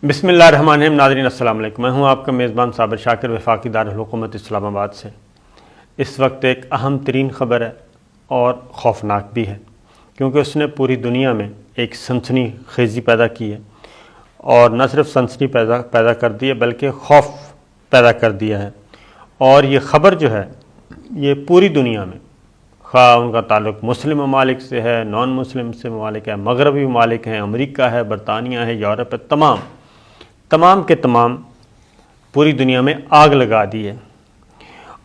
بسم اللہ الرحمن الرحیم۔ ناظرین السلام علیکم، میں ہوں آپ کا میزبان صابر شاکر، وفاقی دارالحکومت اسلام آباد سے۔ اس وقت ایک اہم ترین خبر ہے اور خوفناک بھی ہے، کیونکہ اس نے پوری دنیا میں ایک سنسنی خیزی پیدا کی ہے، اور نہ صرف سنسنی پیدا کر دی ہے بلکہ خوف پیدا کر دیا ہے۔ اور یہ خبر جو ہے یہ پوری دنیا میں، خواہ ان کا تعلق مسلم ممالک سے ہے، نان مسلم سے ممالک ہے، مغربی ممالک ہیں، امریکہ ہے، برطانیہ ہے، یورپ ہے، تمام کے تمام پوری دنیا میں آگ لگا دی ہے۔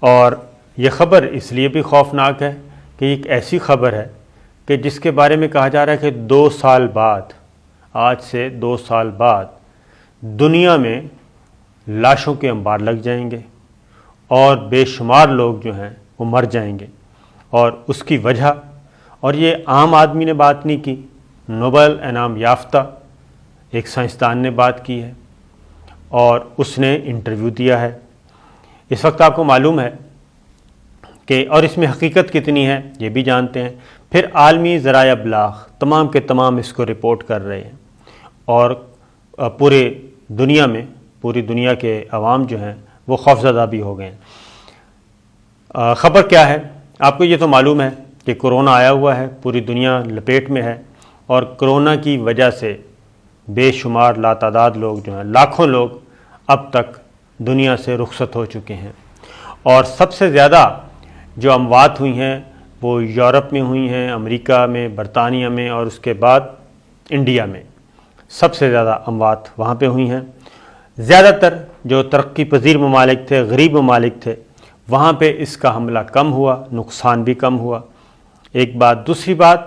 اور یہ خبر اس لیے بھی خوفناک ہے کہ ایک ایسی خبر ہے کہ جس کے بارے میں کہا جا رہا ہے کہ 2 سال بعد، آج سے 2 سال بعد دنیا میں لاشوں کے انبار لگ جائیں گے اور بے شمار لوگ جو ہیں وہ مر جائیں گے۔ اور اس کی وجہ، اور یہ عام آدمی نے بات نہیں کی، نوبل انعام یافتہ ایک سائنسدان نے بات کی ہے اور اس نے انٹرویو دیا ہے۔ اس وقت آپ کو معلوم ہے کہ، اور اس میں حقیقت کتنی ہے یہ بھی جانتے ہیں، پھر عالمی ذرائع ابلاغ تمام کے تمام اس کو رپورٹ کر رہے ہیں، اور پورے دنیا میں، پوری دنیا کے عوام جو ہیں وہ خوفزدہ بھی ہو گئے ہیں۔ خبر کیا ہے؟ آپ کو یہ تو معلوم ہے کہ کرونا آیا ہوا ہے، پوری دنیا لپیٹ میں ہے، اور کرونا کی وجہ سے بے شمار لاتعداد لوگ جو ہیں، لاکھوں لوگ اب تک دنیا سے رخصت ہو چکے ہیں۔ اور سب سے زیادہ جو اموات ہوئی ہیں وہ یورپ میں ہوئی ہیں، امریکہ میں، برطانیہ میں، اور اس کے بعد انڈیا میں سب سے زیادہ اموات وہاں پہ ہوئی ہیں۔ زیادہ تر جو ترقی پذیر ممالک تھے، غریب ممالک تھے، وہاں پہ اس کا حملہ کم ہوا، نقصان بھی کم ہوا، ایک بات۔ دوسری بات،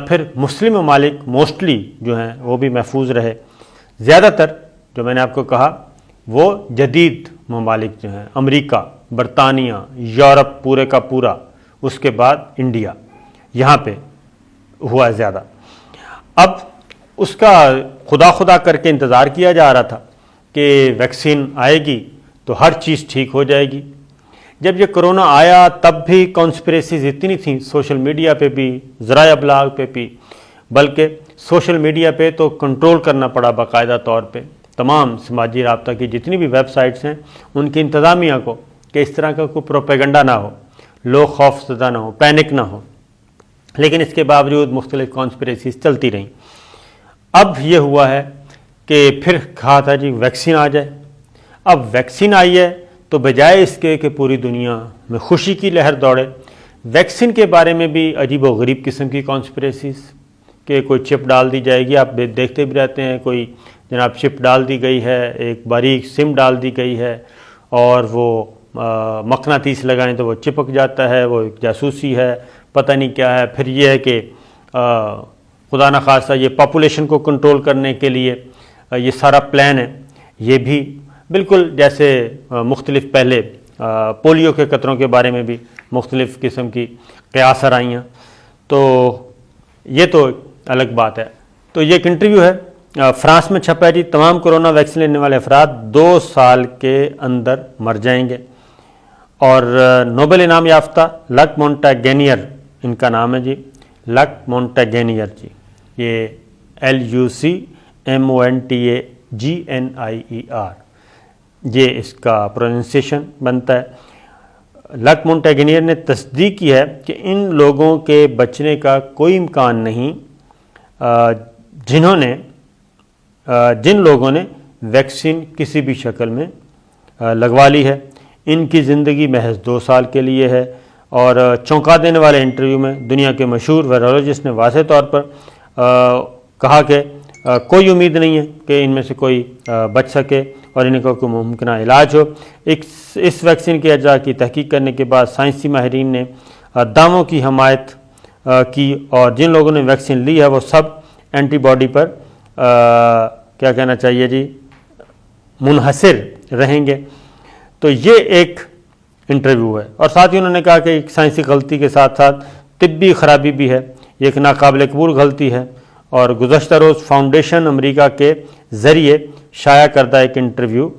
پھر مسلم ممالک موسٹلی جو ہیں وہ بھی محفوظ رہے۔ زیادہ تر جو میں نے آپ کو کہا وہ جدید ممالک جو ہیں، امریکہ، برطانیہ، یورپ پورے کا پورا، اس کے بعد انڈیا، یہاں پہ ہوا زیادہ۔ اب اس کا خدا کر کے انتظار کیا جا رہا تھا کہ ویکسین آئے گی تو ہر چیز ٹھیک ہو جائے گی۔ جب یہ کرونا آیا تب بھی کانسپریسیز اتنی تھیں، سوشل میڈیا پہ بھی، ذرائع ابلاغ پہ بھی، بلکہ سوشل میڈیا پہ تو کنٹرول کرنا پڑا باقاعدہ طور پہ تمام سماجی رابطہ کی جتنی بھی ویب سائٹس ہیں ان کی انتظامیہ کو، کہ اس طرح کا کوئی پروپیگنڈا نہ ہو، لوگ خوف زدہ نہ ہو، پینک نہ ہو۔ لیکن اس کے باوجود مختلف کانسپریسیز چلتی رہیں۔ اب یہ ہوا ہے کہ پھر کہا تھا جی ویکسین آ جائے۔ اب ویکسین آئی ہے تو بجائے اس کے کہ پوری دنیا میں خوشی کی لہر دوڑے، ویکسین کے بارے میں بھی عجیب و غریب قسم کی کانسپریسیز، کہ کوئی چپ ڈال دی جائے گی۔ آپ دیکھتے بھی رہتے ہیں، کوئی جناب چپ ڈال دی گئی ہے، ایک باریک سم ڈال دی گئی ہے، اور وہ مقناطیس لگائیں تو وہ چپک جاتا ہے، وہ ایک جاسوسی ہے، پتہ نہیں کیا ہے۔ پھر یہ ہے کہ خدا نخواستہ یہ پاپولیشن کو کنٹرول کرنے کے لیے یہ سارا پلان ہے۔ یہ بھی بالکل جیسے مختلف پہلے پولیو کے قطروں کے بارے میں بھی مختلف قسم کی قیاس آرائیاں، تو یہ تو الگ بات ہے۔ تو یہ ایک انٹرویو ہے، فرانس میں چھپا ہے جی، تمام کرونا ویکسین لینے والے افراد 2 سال کے اندر مر جائیں گے۔ اور نوبل انعام یافتہ لک مونٹاگینیئر ان کا نام ہے جی، لک مونٹاگینیئر جی، یہ LUCMONTAGNIER، یہ اس کا پروننسیشن بنتا ہے۔ لک مونٹاگینیئر نے تصدیق کی ہے کہ ان لوگوں کے بچنے کا کوئی امکان نہیں جن لوگوں نے ویکسین کسی بھی شکل میں لگوا لی ہے۔ ان کی زندگی محض 2 سال کے لیے ہے۔ اور چونکا دینے والے انٹرویو میں دنیا کے مشہور وائرولوجسٹ نے واضح طور پر کہا کہ کوئی امید نہیں ہے کہ ان میں سے کوئی بچ سکے اور ان کا کوئی ممکنہ علاج ہو۔ اس ویکسین کے اجزاء کی تحقیق کرنے کے بعد سائنسی ماہرین نے دعووں کی حمایت کی، اور جن لوگوں نے ویکسین لی ہے وہ سب اینٹی باڈی پر کیا کہنا چاہیے جی، منحصر رہیں گے۔ تو یہ ایک انٹرویو ہے، اور ساتھ ہی انہوں نے کہا کہ ایک سائنسی غلطی کے ساتھ ساتھ طبی خرابی بھی ہے، یہ ایک ناقابل قبول غلطی ہے۔ اور گزشتہ روز فاؤنڈیشن امریکہ کے ذریعے شائع کردہ ایک انٹرویو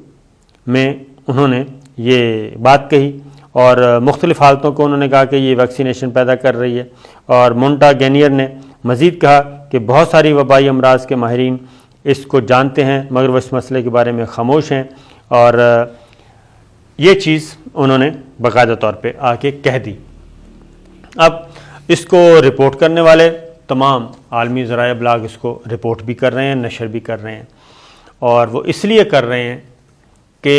میں انہوں نے یہ بات کہی، اور مختلف حالتوں کو انہوں نے کہا کہ یہ ویکسینیشن پیدا کر رہی ہے۔ اور مونٹاگینیئر نے مزید کہا کہ بہت ساری وبائی امراض کے ماہرین اس کو جانتے ہیں مگر وہ اس مسئلے کے بارے میں خاموش ہیں، اور یہ چیز انہوں نے باقاعدہ طور پہ آ کے کہہ دی۔ اب اس کو رپورٹ کرنے والے تمام عالمی ذرائع ابلاغ اس کو رپورٹ بھی کر رہے ہیں، نشر بھی کر رہے ہیں، اور وہ اس لیے کر رہے ہیں کہ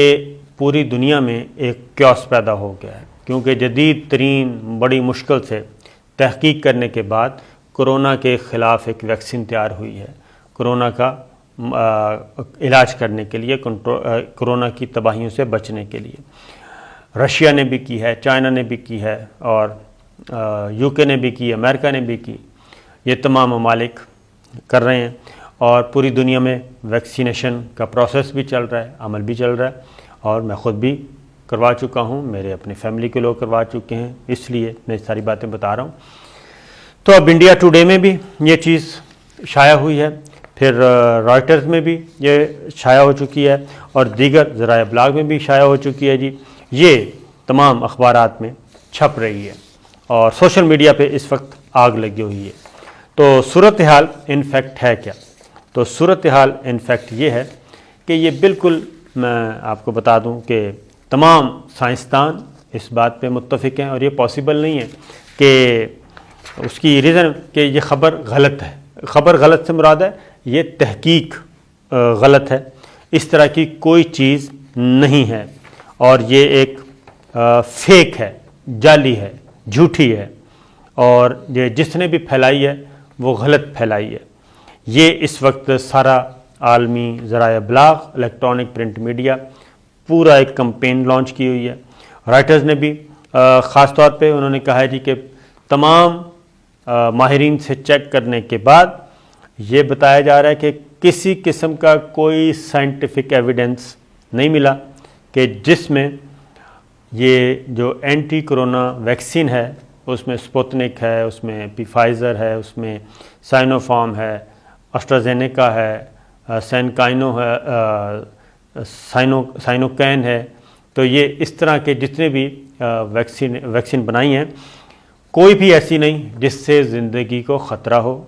پوری دنیا میں ایک کیوس پیدا ہو گیا ہے، کیونکہ جدید ترین بڑی مشکل سے تحقیق کرنے کے بعد کرونا کے خلاف ایک ویکسین تیار ہوئی ہے، کرونا کا علاج کرنے کے لیے، کرونا کی تباہیوں سے بچنے کے لیے۔ رشیا نے بھی کی ہے، چائنا نے بھی کی ہے، اور یو کے نے بھی کی، امریکہ نے بھی کی، یہ تمام ممالک کر رہے ہیں، اور پوری دنیا میں ویکسینیشن کا پروسیس بھی چل رہا ہے، عمل بھی چل رہا ہے، اور میں خود بھی کروا چکا ہوں، میرے اپنی فیملی کے لوگ کروا چکے ہیں، اس لیے میں ساری باتیں بتا رہا ہوں۔ تو اب انڈیا ٹوڈے میں بھی یہ چیز شائع ہوئی ہے، پھر رائٹرز میں بھی یہ شائع ہو چکی ہے، اور دیگر ذرائع ابلاغ میں بھی شائع ہو چکی ہے جی، یہ تمام اخبارات میں چھپ رہی ہے، اور سوشل میڈیا پہ اس وقت آگ لگی ہوئی ہے۔ تو صورتحال انفیکٹ ہے کیا؟ تو صورتحال انفیکٹ یہ ہے کہ یہ بالکل، میں آپ کو بتا دوں کہ تمام سائنسدان اس بات پہ متفق ہیں، اور یہ پاسبل نہیں ہے کہ اس کی ریزن کہ یہ خبر غلط ہے۔ خبر غلط سے مراد ہے یہ تحقیق غلط ہے، اس طرح کی کوئی چیز نہیں ہے، اور یہ ایک فیک ہے، جعلی ہے، جھوٹی ہے، اور یہ جس نے بھی پھیلائی ہے وہ غلط پھیلائی ہے۔ یہ اس وقت سارا عالمی ذرائع ابلاغ، الیکٹرانک پرنٹ میڈیا پورا ایک کمپین لانچ کی ہوئی ہے۔ رائٹرز نے بھی خاص طور پہ انہوں نے کہا ہے جی کہ تمام ماہرین سے چیک کرنے کے بعد یہ بتایا جا رہا ہے کہ کسی قسم کا کوئی سائنٹیفک ایویڈنس نہیں ملا کہ جس میں یہ جو اینٹی کرونا ویکسین ہے، اس میں سپوتنک ہے، اس میں فائزر ہے، اس میں سائنو فارم ہے، اسٹرازینیکا ہے، سینکائنو ہے، سائنوکین ہے، تو یہ اس طرح کے جتنے بھی ویکسین بنائی ہیں، کوئی بھی ایسی نہیں جس سے زندگی کو خطرہ ہو،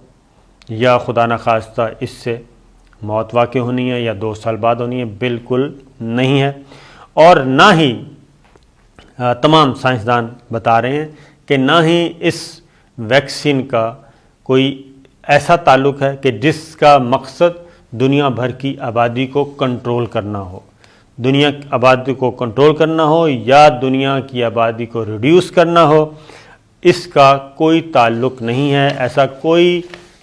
یا خدا نخواستہ اس سے موت واقع ہونی ہے یا 2 سال بعد ہونی ہے، بالکل نہیں ہے۔ اور نہ ہی تمام سائنسدان بتا رہے ہیں کہ نہ ہی اس ویکسین کا کوئی ایسا تعلق ہے کہ جس کا مقصد دنیا بھر کی آبادی کو کنٹرول کرنا ہو، دنیا کی آبادی کو کنٹرول کرنا ہو یا دنیا کی آبادی کو ریڈیوس کرنا ہو، اس کا کوئی تعلق نہیں ہے، ایسا کوئی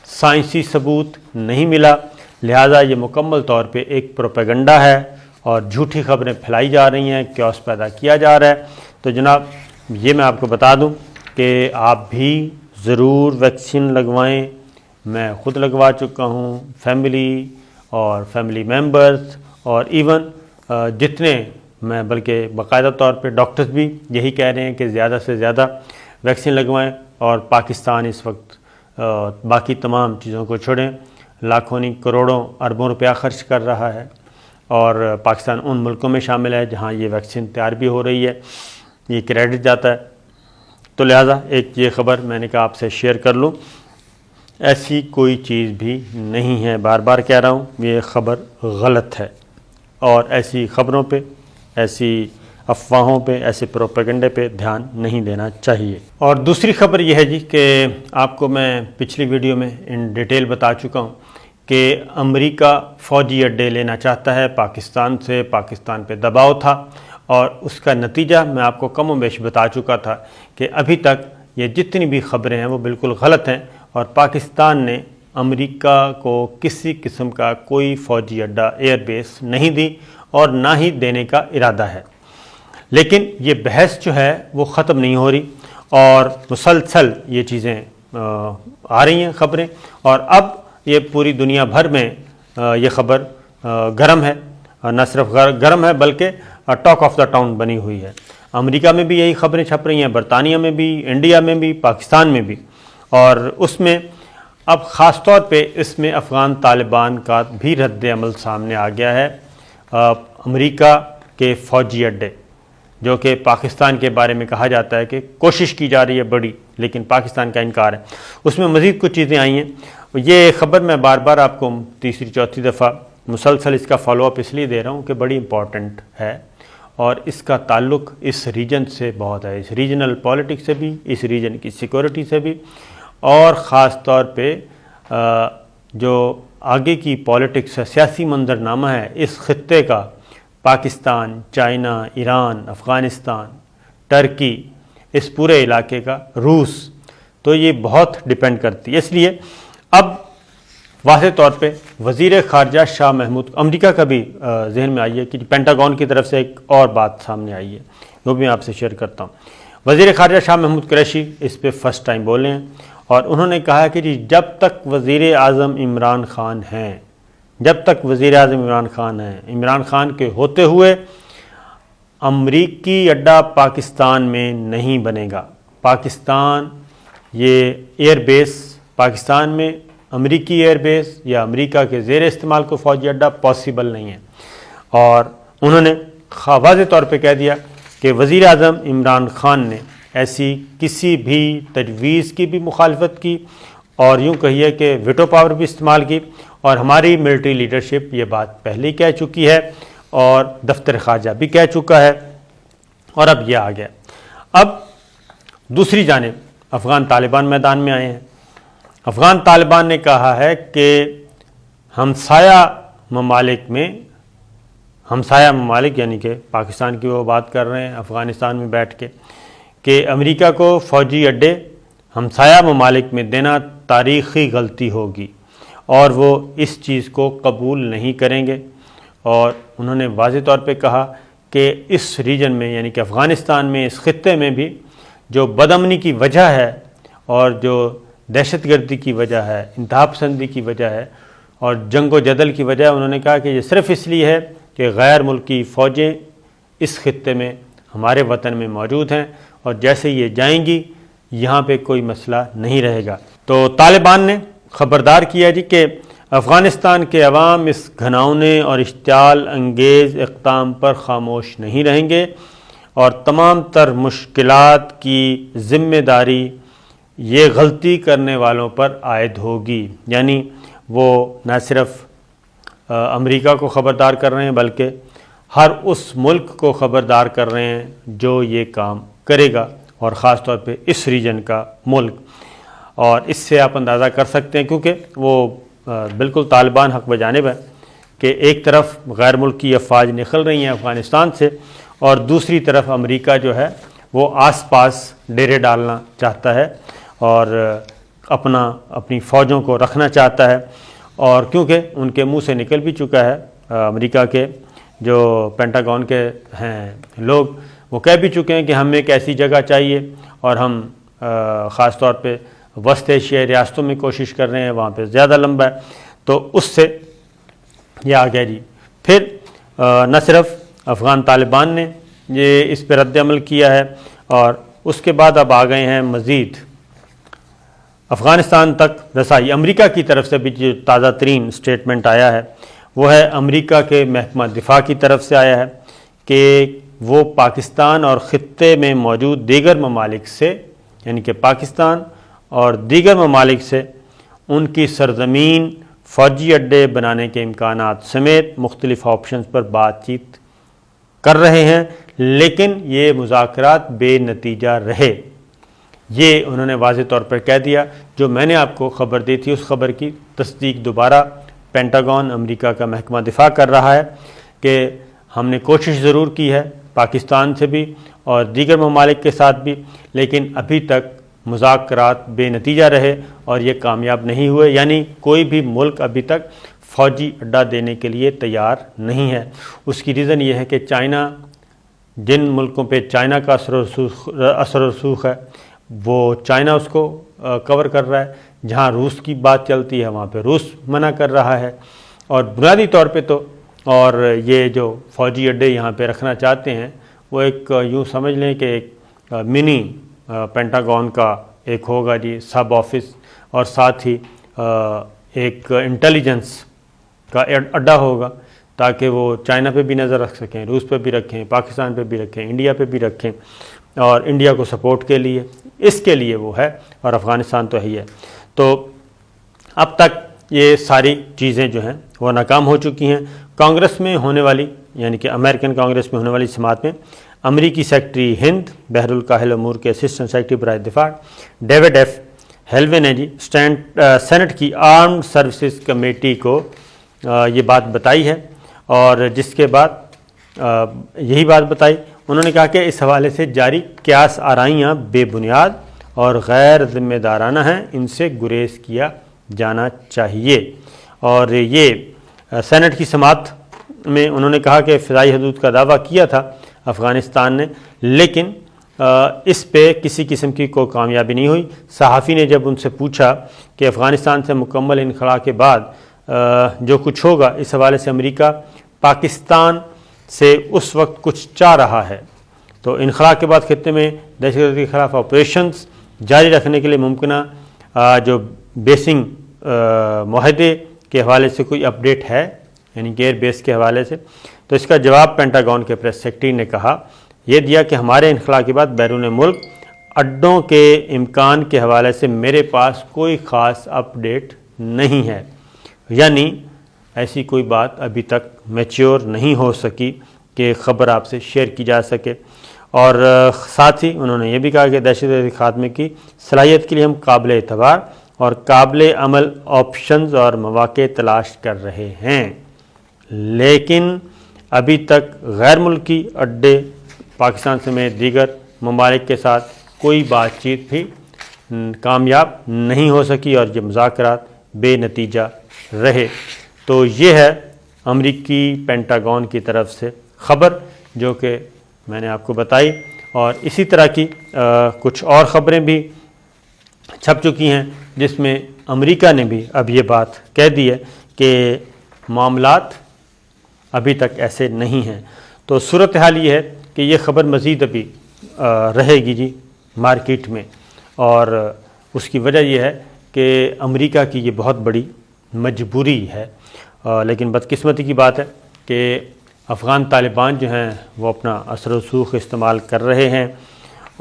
سائنسی ثبوت نہیں ملا، لہٰذا یہ مکمل طور پہ ایک پروپیگنڈا ہے، اور جھوٹی خبریں پھیلائی جا رہی ہیں، کیوس پیدا کیا جا رہا ہے۔ تو جناب یہ میں آپ کو بتا دوں کہ آپ بھی ضرور ویکسین لگوائیں، میں خود لگوا چکا ہوں، فیملی اور فیملی ممبرز، اور ایون جتنے میں بلکہ باقاعدہ طور پہ ڈاکٹرز بھی یہی کہہ رہے ہیں کہ زیادہ سے زیادہ ویکسین لگوائیں، اور پاکستان اس وقت باقی تمام چیزوں کو چھوڑیں، لاکھوں نہیں کروڑوں اربوں روپیہ خرچ کر رہا ہے، اور پاکستان ان ملکوں میں شامل ہے جہاں یہ ویکسین تیار بھی ہو رہی ہے، یہ کریڈٹ جاتا ہے۔ تو لہٰذا ایک یہ خبر میں نے کہا آپ سے شیئر کر لوں، ایسی کوئی چیز بھی نہیں ہے، بار بار کہہ رہا ہوں یہ خبر غلط ہے، اور ایسی خبروں پہ، ایسی افواہوں پہ، ایسے پروپیگنڈے پہ دھیان نہیں دینا چاہیے۔ اور دوسری خبر یہ ہے جی کہ آپ کو میں پچھلی ویڈیو میں ان ڈیٹیل بتا چکا ہوں کہ امریکہ فوجی اڈے لینا چاہتا ہے پاکستان سے، پاکستان پہ دباؤ تھا، اور اس کا نتیجہ میں آپ کو کم و بیش بتا چکا تھا کہ ابھی تک یہ جتنی بھی خبریں ہیں وہ بالکل غلط ہیں، اور پاکستان نے امریکہ کو کسی قسم کا کوئی فوجی اڈا، ایئر بیس نہیں دی، اور نہ ہی دینے کا ارادہ ہے۔ لیکن یہ بحث جو ہے وہ ختم نہیں ہو رہی، اور مسلسل یہ چیزیں آ رہی ہیں خبریں، اور اب یہ پوری دنیا بھر میں یہ خبر گرم ہے، نہ صرف گرم ہے بلکہ ٹاک آف دا ٹاؤن بنی ہوئی ہے۔ امریکہ میں بھی یہی خبریں چھپ رہی ہیں، برطانیہ میں بھی، انڈیا میں بھی، پاکستان میں بھی، اور اس میں اب خاص طور پہ اس میں افغان طالبان کا بھی رد عمل سامنے آ گیا ہے۔ امریکہ کے فوجی اڈے جو کہ پاکستان کے بارے میں کہا جاتا ہے کہ کوشش کی جا رہی ہے بڑی، لیکن پاکستان کا انکار ہے، اس میں مزید کچھ چیزیں آئی ہیں۔ یہ خبر میں بار بار آپ کو تیسری چوتھی دفعہ مسلسل اس کا فالو اپ اس لیے دے رہا ہوں کہ بڑی امپورٹنٹ ہے اور اس کا تعلق اس ریجن سے بہت ہے، اس ریجنل پولیٹکس سے بھی، اس ریجن کی سیکورٹی سے بھی، اور خاص طور پہ جو آگے کی پولیٹکس ہے، سیاسی منظرنامہ ہے اس خطے کا، پاکستان، چائنا، ایران، افغانستان، ٹرکی، اس پورے علاقے کا، روس، تو یہ بہت ڈیپینڈ کرتی ہے۔ اس لیے اب واضح طور پہ وزیر خارجہ شاہ محمود، امریکہ کا بھی ذہن میں آئی ہے کہ پینٹاگون کی طرف سے ایک اور بات سامنے آئی ہے، وہ بھی میں آپ سے شیئر کرتا ہوں۔ وزیر خارجہ شاہ محمود قریشی اس پہ فرسٹ ٹائم بولے ہیں اور انہوں نے کہا کہ جب تک وزیر اعظم عمران خان ہیں، جب تک وزیر اعظم عمران خان ہیں، عمران خان کے ہوتے ہوئے امریکی اڈہ پاکستان میں نہیں بنے گا۔ پاکستان یہ ایئر بیس، پاکستان میں امریکی ایئر بیس یا امریکہ کے زیر استعمال کو فوجی اڈہ پاسبل نہیں ہے۔ اور انہوں نے واضح طور پہ کہہ دیا کہ وزیر اعظم عمران خان نے ایسی کسی بھی تجویز کی بھی مخالفت کی اور یوں کہیے کہ ویٹو پاور بھی استعمال کی، اور ہماری ملٹری لیڈرشپ یہ بات پہلے ہی کہہ چکی ہے اور دفتر خارجہ بھی کہہ چکا ہے، اور اب یہ آ گیا۔ اب دوسری جانب افغان طالبان میدان میں آئے ہیں۔ افغان طالبان نے کہا ہے کہ ہمسایہ ممالک میں، ہمسایہ ممالک یعنی کہ پاکستان کی وہ بات کر رہے ہیں افغانستان میں بیٹھ کے، کہ امریکہ کو فوجی اڈے ہمسایہ ممالک میں دینا تاریخی غلطی ہوگی اور وہ اس چیز کو قبول نہیں کریں گے۔ اور انہوں نے واضح طور پہ کہا کہ اس ریجن میں یعنی کہ افغانستان میں، اس خطے میں بھی جو بدامنی کی وجہ ہے اور جو دہشت گردی کی وجہ ہے، انتہا پسندی کی وجہ ہے اور جنگ و جدل کی وجہ ہے، انہوں نے کہا کہ یہ صرف اس لیے ہے کہ غیر ملکی فوجیں اس خطے میں ہمارے وطن میں موجود ہیں اور جیسے یہ جائیں گی یہاں پہ کوئی مسئلہ نہیں رہے گا۔ تو طالبان نے خبردار کیا جی کہ افغانستان کے عوام اس گھناؤنے اور اشتعال انگیز اقدام پر خاموش نہیں رہیں گے اور تمام تر مشکلات کی ذمہ داری یہ غلطی کرنے والوں پر عائد ہوگی۔ یعنی وہ نہ صرف امریکہ کو خبردار کر رہے ہیں بلکہ ہر اس ملک کو خبردار کر رہے ہیں جو یہ کام کرے گا، اور خاص طور پہ اس ریجن کا ملک۔ اور اس سے آپ اندازہ کر سکتے ہیں کیونکہ وہ بالکل طالبان حق بجانب ہے کہ ایک طرف غیر ملکی افواج نکل رہی ہیں افغانستان سے اور دوسری طرف امریکہ جو ہے وہ آس پاس ڈیرے ڈالنا چاہتا ہے اور اپنی فوجوں کو رکھنا چاہتا ہے، اور کیونکہ ان کے منہ سے نکل بھی چکا ہے، امریکہ کے جو پینٹاگون کے ہیں لوگ وہ کہہ بھی چکے ہیں کہ ہمیں ایک ایسی جگہ چاہیے اور ہم خاص طور پہ وسط ایشیائی ریاستوں میں کوشش کر رہے ہیں، وہاں پہ زیادہ لمبا ہے، تو اس سے یہ آ گیا جی۔ پھر نہ صرف افغان طالبان نے یہ اس پہ رد عمل کیا ہے اور اس کے بعد اب آ گئے ہیں مزید افغانستان تک رسائی۔ امریکہ کی طرف سے بھی جو تازہ ترین سٹیٹمنٹ آیا ہے وہ ہے امریکہ کے محکمہ دفاع کی طرف سے آیا ہے کہ وہ پاکستان اور خطے میں موجود دیگر ممالک سے یعنی کہ پاکستان اور دیگر ممالک سے ان کی سرزمین فوجی اڈے بنانے کے امکانات سمیت مختلف آپشنز پر بات چیت کر رہے ہیں، لیکن یہ مذاکرات بے نتیجہ رہے۔ یہ انہوں نے واضح طور پر کہہ دیا۔ جو میں نے آپ کو خبر دی تھی اس خبر کی تصدیق دوبارہ پینٹاگون امریکہ کا محکمہ دفاع کر رہا ہے کہ ہم نے کوشش ضرور کی ہے پاکستان سے بھی اور دیگر ممالک کے ساتھ بھی، لیکن ابھی تک مذاکرات بے نتیجہ رہے اور یہ کامیاب نہیں ہوئے، یعنی کوئی بھی ملک ابھی تک فوجی اڈہ دینے کے لیے تیار نہیں ہے۔ اس کی ریزن یہ ہے کہ چائنا، جن ملکوں پہ چائنا کا اثر و رسوخ ہے وہ چائنا اس کو کور کر رہا ہے، جہاں روس کی بات چلتی ہے وہاں پہ روس منع کر رہا ہے، اور بنیادی طور پہ تو اور یہ جو فوجی اڈے یہاں پہ رکھنا چاہتے ہیں وہ ایک یوں سمجھ لیں کہ ایک منی پینٹاگون کا ایک ہوگا جی سب آفس، اور ساتھ ہی ایک انٹیلیجنس کا اڈا ہوگا تاکہ وہ چائنا پہ بھی نظر رکھ سکیں، روس پہ بھی رکھیں، پاکستان پہ بھی رکھیں، انڈیا پہ بھی رکھیں، اور انڈیا کو سپورٹ کے لیے اس کے لیے وہ ہے، اور افغانستان تو ہی ہے۔ تو اب تک یہ ساری چیزیں جو ہیں وہ ناکام ہو چکی ہیں۔ کانگریس میں ہونے والی، یعنی کہ امریکن کانگریس میں ہونے والی سماعت میں امریکی سیکرٹری ہند بحر الکاہل امور کے اسسٹنٹ سیکرٹری برائے دفاع ڈیوڈ ایف ہیلوے نے جی سینٹ کی آرمڈ سروسز کمیٹی کو یہ بات بتائی ہے، اور جس کے بعد یہی بات بتائی، انہوں نے کہا کہ اس حوالے سے جاری قیاس آرائیاں بے بنیاد اور غیر ذمہ دارانہ ہیں، ان سے گریز کیا جانا چاہیے۔ اور یہ سینٹ کی سماعت میں انہوں نے کہا کہ فضائی حدود کا دعویٰ کیا تھا افغانستان نے، لیکن اس پہ کسی قسم کی کوئی کامیابی نہیں ہوئی۔ صحافی نے جب ان سے پوچھا کہ افغانستان سے مکمل انخلاء کے بعد جو کچھ ہوگا، اس حوالے سے امریکہ پاکستان سے اس وقت کچھ چاہ رہا ہے، تو انخلاء کے بعد خطے میں دہشت گردی کے خلاف آپریشنز جاری رکھنے کے لیے ممکنہ جو بیسنگ معاہدے کے حوالے سے کوئی اپڈیٹ ہے، یعنی کہ ایئر بیس کے حوالے سے، تو اس کا جواب پینٹاگون کے پریس سیکرٹری نے کہا، یہ دیا کہ ہمارے انخلاء کے بعد بیرون ملک اڈوں کے امکان کے حوالے سے میرے پاس کوئی خاص اپڈیٹ نہیں ہے، یعنی ایسی کوئی بات ابھی تک میچیور نہیں ہو سکی کہ خبر آپ سے شیئر کی جا سکے۔ اور ساتھ ہی انہوں نے یہ بھی کہا کہ دہشت گردی خاتمے کی صلاحیت کے لیے ہم قابل اعتبار اور قابل عمل آپشنز اور مواقع تلاش کر رہے ہیں، لیکن ابھی تک غیر ملکی اڈے پاکستان سمیت دیگر ممالک کے ساتھ کوئی بات چیت بھی کامیاب نہیں ہو سکی اور یہ مذاکرات بے نتیجہ رہے۔ تو یہ ہے امریکی پینٹاگون کی طرف سے خبر جو کہ میں نے آپ کو بتائی، اور اسی طرح کی کچھ اور خبریں بھی چھپ چکی ہیں جس میں امریکہ نے بھی اب یہ بات کہہ دی ہے کہ معاملات ابھی تک ایسے نہیں ہیں۔ تو صورتحال یہ ہے کہ یہ خبر مزید ابھی رہے گی جی مارکیٹ میں، اور اس کی وجہ یہ ہے کہ امریکہ کی یہ بہت بڑی مجبوری ہے، لیکن بدقسمتی کی بات ہے کہ افغان طالبان جو ہیں وہ اپنا اثر و رسوخ استعمال کر رہے ہیں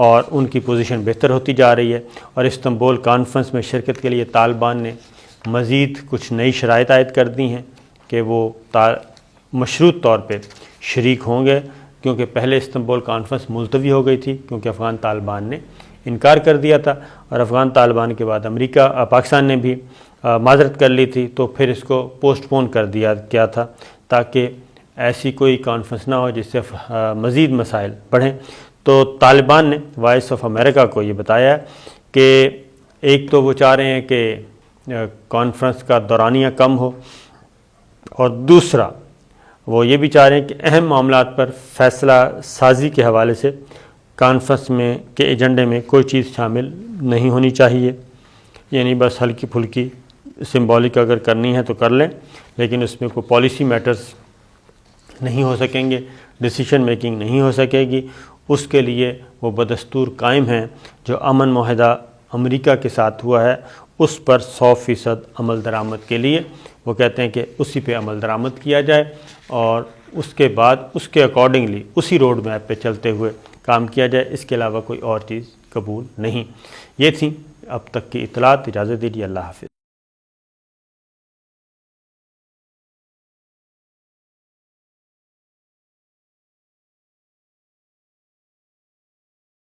اور ان کی پوزیشن بہتر ہوتی جا رہی ہے، اور استنبول کانفرنس میں شرکت کے لیے طالبان نے مزید کچھ نئی شرائط عائد کر دی ہیں کہ وہ مشروط طور پہ شریک ہوں گے، کیونکہ پہلے استنبول کانفرنس ملتوی ہو گئی تھی کیونکہ افغان طالبان نے انکار کر دیا تھا، اور افغان طالبان کے بعد پاکستان نے بھی معذرت کر لی تھی، تو پھر اس کو پوسٹ پون کر دیا گیا تھا تاکہ ایسی کوئی کانفرنس نہ ہو جس سے مزید مسائل بڑھیں۔ تو طالبان نے وائس آف امریکہ کو یہ بتایا ہے کہ ایک تو وہ چاہ رہے ہیں کہ کانفرنس کا دورانیہ کم ہو، اور دوسرا وہ یہ بھی چاہ رہے ہیں کہ اہم معاملات پر فیصلہ سازی کے حوالے سے کانفرنس میں کے ایجنڈے میں کوئی چیز شامل نہیں ہونی چاہیے، یعنی بس ہلکی پھلکی سمبولک اگر کرنی ہے تو کر لیں، لیکن اس میں کوئی پالیسی میٹرز نہیں ہو سکیں گے، ڈیسیشن میکنگ نہیں ہو سکے گی۔ اس کے لیے وہ بدستور قائم ہیں جو امن معاہدہ امریکہ کے ساتھ ہوا ہے اس پر 100% عمل درآمد کے لیے وہ کہتے ہیں کہ اسی پہ عمل درآمد کیا جائے، اور اس کے بعد اس کے اکارڈنگلی اسی روڈ میپ پہ چلتے ہوئے کام کیا جائے، اس کے علاوہ کوئی اور چیز قبول نہیں۔ یہ تھیں اب تک کی اطلاعات۔ اجازت دیجیے، اللہ حافظ۔